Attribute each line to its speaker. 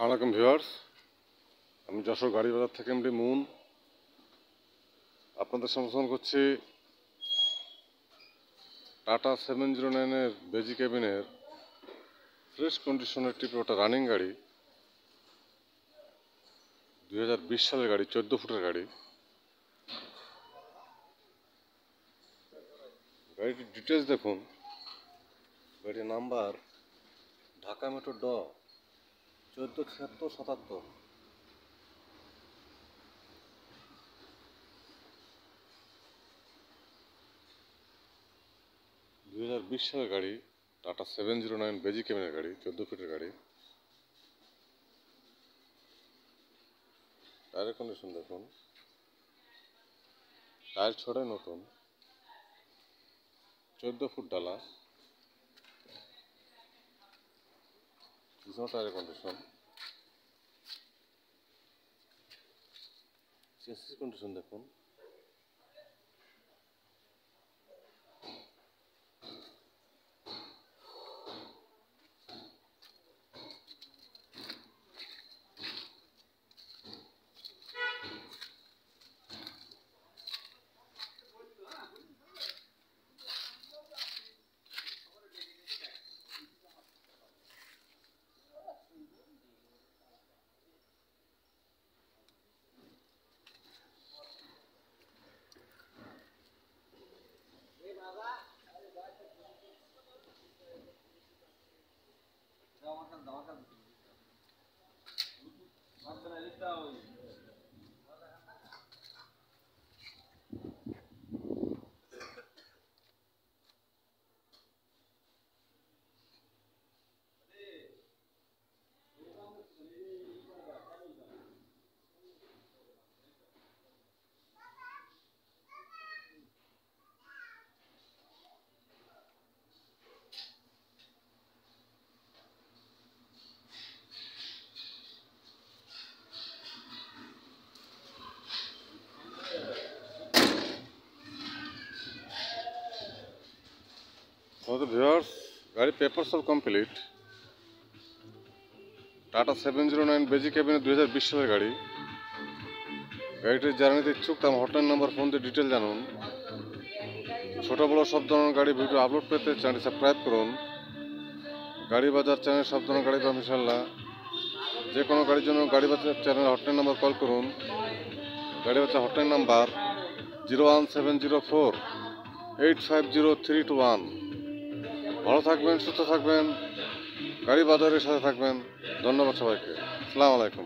Speaker 1: আসসালামু ভিউয়ার্স, আমি যশোর গাড়ি বাজার থেকে এমডি মুন আপনাদের সম্বোধন করছি। টাটা 709-এর বেজি কেবিনের ফ্রেশ কন্ডিশনের টিপোটা রানিং গাড়ি, 2020 সালের গাড়ি, 14 ফুটের গাড়ি। গাড়িটির ডিটেলস দেখুন। গাড়ির নাম্বার ঢাকা মেট্রো 147677। 2020 সালের গাড়ি, টাটা 709 বেজি কেবিনের গাড়ি, 14 ফিটের গাড়ি। টায়ারের কন্ডিশন দেখুন, টায়ার ছড়াই নতুন, 14 ফুট ডালা, পিছনে টায়ারের কন্ডিশন, চেসিস কন্ডিশন দেখুন। ভিউয়ার্স, গাড়ি পেপার সব কমপ্লিট। টাটা 709 বেজি কেবিনের 2020 সালের গাড়ি। গাড়িটির যারা নিতে ইচ্ছুক তার হটলাইন নাম্বার ফোন দিয়ে ডিটেল জানুন। ছোট বড় সব ধরনের গাড়ি ভিডিও আপলোড পেতে চ্যানেলটি সাবস্ক্রাইব করুন। গাড়ি বাজার চ্যানেল সব ধরনের গাড়ি পাবেন ইনশাআল্লাহ। যে কোনো গাড়ির জন্য গাড়ি বাজার চ্যানেল হটলাইন নাম্বার কল করুন। গাড়ি বাজার হটলাইন নাম্বার 01704850321। ভালো থাকবেন, সুস্থ থাকবেন, গাড়ি বাজারের সাথে থাকবেন। ধন্যবাদ সবাইকে। আসসালামু আলাইকুম।